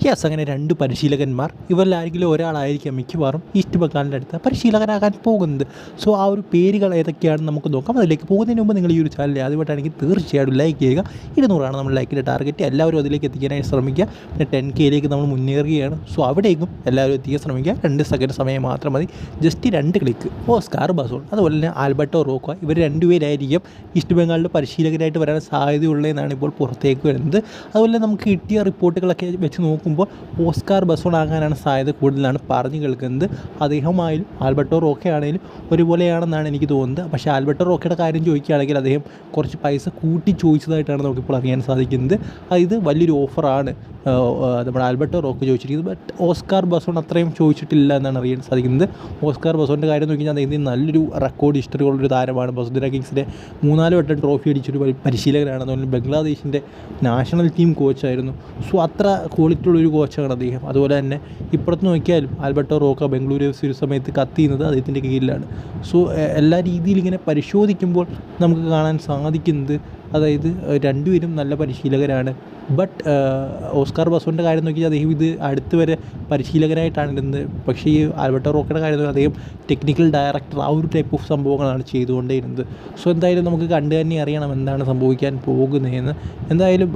Yes, അങ്ങനെ രണ്ട് പരിശീലകന്മാർ, ഇവരിൽ ആരെങ്കിലും ഒരാളായിരിക്കാം മിക്കവാറും ഈസ്റ്റ് ബംഗാളിൻ്റെ അടുത്ത് പരിശീലകനാകാൻ പോകുന്നത്. സോ ആ ഒരു പേരുകൾ ഏതൊക്കെയാണെന്ന് നമുക്ക് നോക്കാം. അതിലേക്ക് പോകുന്നതിന് മുമ്പ് നിങ്ങൾ ഈ ഒരു ചാനൽ ആദ്യമായിട്ടാണെങ്കിൽ തീർച്ചയായിട്ടും ലൈക്ക് ചെയ്യുക. 200 നമ്മൾ ലൈക്കിൻ്റെ ടാർഗറ്റ്. എല്ലാവരും അതിലേക്ക് എത്തിക്കാനായി ശ്രമിക്കുക. പിന്നെ 10K നമ്മൾ മുന്നേറുകയാണ്. സോ അവിടേക്കും എല്ലാവരും എത്തിക്കാൻ ശ്രമിക്കുക. 2 സെക്കൻഡ് സമയം മാത്രം മതി. Just 2 click. ഓസ്കാർ ബസോൺ അതുപോലെ തന്നെ ആൽബർട്ടോ റോക്കോ, ഇവർ രണ്ടുപേരായിരിക്കും ഈസ്റ്റ് ബംഗാളിൻ്റെ പരിശീലകരായിട്ട് വരാൻ സാധ്യതയുള്ളതെന്നാണ് ഇപ്പോൾ പുറത്തേക്ക് വരുന്നത്. അതുപോലെ നമുക്ക് കിട്ടിയ റിപ്പോർട്ടുകളൊക്കെ വെച്ച് നോക്കുമ്പോൾ ഓസ്കാർ ബസോൺ ആകാനാണ് സാധ്യത കൂടുതലാണ് പറഞ്ഞു കേൾക്കുന്നത്. അദ്ദേഹമായാലും ആൽബർട്ടോ റോക്കെ ആണെങ്കിലും ഒരുപോലെയാണെന്നാണ് എനിക്ക് തോന്നുന്നത്. പക്ഷേ ആൽബർട്ടോ റോക്കയുടെ കാര്യം ചോദിക്കുകയാണെങ്കിൽ അദ്ദേഹം കുറച്ച് പൈസ കൂട്ടി ചോദിച്ചതായിട്ടാണ് നമുക്കിപ്പോൾ അറിയാൻ സാധിക്കുന്നത്. ഇത് വലിയൊരു ഓഫറാണ് നമ്മുടെ ആൽബർട്ടോ റോക്ക് ചോദിച്ചിരിക്കുന്നത്. ബട്ട് ഓസ്കാർ ബസോൺ അത്രയും ചോദിച്ചിട്ടില്ല എന്നാണ് അറിയാൻ സാധിക്കുന്നത്. ഓസ്കാർ ബസോണിൻ്റെ കാര്യം നോക്കി കഴിഞ്ഞാൽ അദ്ദേഹത്തിന് നല്ലൊരു റെക്കോർഡ് ഹിസ്റ്ററി ഉള്ളൊരു താരമാണ്. ബസുന്ധര കിങ്സിൻ്റെ 3-4 വട്ടം ട്രോഫി അടിച്ചൊരു പരിശീലകനാണ്. അതുപോലെ ബംഗ്ലാദേശിൻ്റെ നാഷണൽ ടീം കോച്ചായിരുന്നു. സോ അത്ര ക്വാളിറ്റി ഉള്ളൊരു കോച്ചാണ് അദ്ദേഹം. അതുപോലെ തന്നെ ഇപ്പുറത്ത് നോക്കിയാലും ആൽബർട്ടോ റോക്ക ബംഗളൂരു FC ഒരു സമയത്ത് കത്തിയുന്നത് അദ്ദേഹത്തിൻ്റെ കീഴിലാണ്. സോ എല്ലാ രീതിയിലും ഇങ്ങനെ പരിശോധിക്കുമ്പോൾ നമുക്ക് കാണാൻ സാധിക്കുന്നത് അതായത് രണ്ടുപേരും നല്ല പരിശീലകരാണ്. ബട്ട് ഓസ്കാർ ബസോണിൻ്റെ കാര്യം നോക്കിയാൽ അദ്ദേഹം ഇത് അടുത്ത് വരെ പരിശീലകനായിട്ടാണ് ഇരുന്നത്. പക്ഷേ ഈ ആൽബർട്ടോ റോക്കയുടെ കാര്യം അദ്ദേഹം ടെക്നിക്കൽ ഡയറക്ടർ ആ ഒരു ടൈപ്പ് ഓഫ് സംഭവങ്ങളാണ് ചെയ്തുകൊണ്ടേയിരുന്നത്. സോ എന്തായാലും നമുക്ക് കണ്ടു തന്നെ അറിയണം എന്താണ് സംഭവിക്കാൻ പോകുന്നതെന്ന്. എന്തായാലും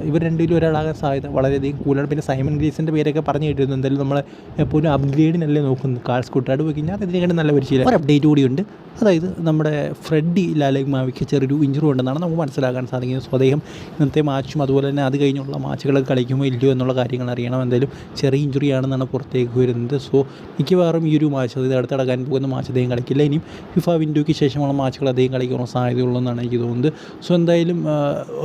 ഇവർ രണ്ടുപേരും ഒരാളാകാൻ സാധ്യത വളരെയധികം കൂടുതലാണ്. പിന്നെ സൈമൺ ഗ്രീസിൻ്റെ പേരൊക്കെ പറഞ്ഞു കേട്ടിരുന്നു. എന്തായാലും നമ്മൾ എപ്പോഴും അപ്ഗ്രേഡിനല്ലേ നോക്കുന്നത്. കാൾ സ്കൂട്ടായിട്ട് പോയി കഴിഞ്ഞാൽ അതിനേക്കാളും നല്ല പരിശീലനം. ഒരു അപ്ഡേറ്റ് കൂടിയുണ്ട്. അതായത് നമ്മുടെ ഫ്രെഡി ലാലേഗ്മാവിക്ക് ചെറിയൊരു ഇഞ്ചുറി ഉണ്ടെന്നാണ് നമുക്ക് മനസ്സിലാക്കാൻ സാധിക്കുന്നത്. സോ അദ്ദേഹം ഇന്നത്തെ മാച്ചും അതുപോലെ തന്നെ അത് കഴിഞ്ഞുള്ള മാച്ചുകളൊക്കെ കളിക്കുമോ ഇല്ലയോ എന്നുള്ള കാര്യങ്ങൾ അറിയണം. എന്തായാലും ചെറിയ ഇഞ്ചുറി ആണെന്നാണ് പുറത്തേക്ക് വരുന്നത്. സോ മിക്കവാറും ഈ ഒരു മാച്ച്, അതായത് അടുത്ത് നടക്കാൻ പോകുന്ന മാച്ച് അദ്ദേഹം കളിക്കില്ല. ഇനിയും ഫിഫ വിൻഡോയ്ക്ക് ശേഷമുള്ള മാച്ചുകൾ അദ്ദേഹം കളിക്കാനുള്ള സാധ്യതയുള്ളതെന്നാണ് എനിക്ക് തോന്നുന്നത്. സോ എന്തായാലും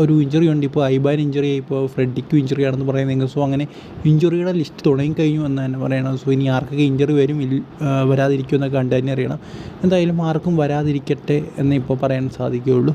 ഒരു ഇഞ്ചുറി ഉണ്ട്. ഇപ്പോൾ ഐബാൻ ഇഞ്ചുറി, ഇപ്പോൾ ഫ്രെഡിക്കും ഇഞ്ചുറി ആണെന്ന് പറയുന്നത്. സോ അങ്ങനെ ഇഞ്ചുറിയുടെ ലിസ്റ്റ് തുടങ്ങിക്കഴിഞ്ഞു എന്ന് തന്നെ പറയണം. സോ ഇനി ആർക്കൊക്കെ ഇഞ്ചുറി വരും വരാതിരിക്കുമെന്നൊക്കെ കണ്ടു തന്നെ അറിയണം. എന്തായാലും ആർക്കും വരാതിരിക്കട്ടെ എന്നേ ഇപ്പോൾ പറയാൻ സാധിക്കുകയുള്ളൂ.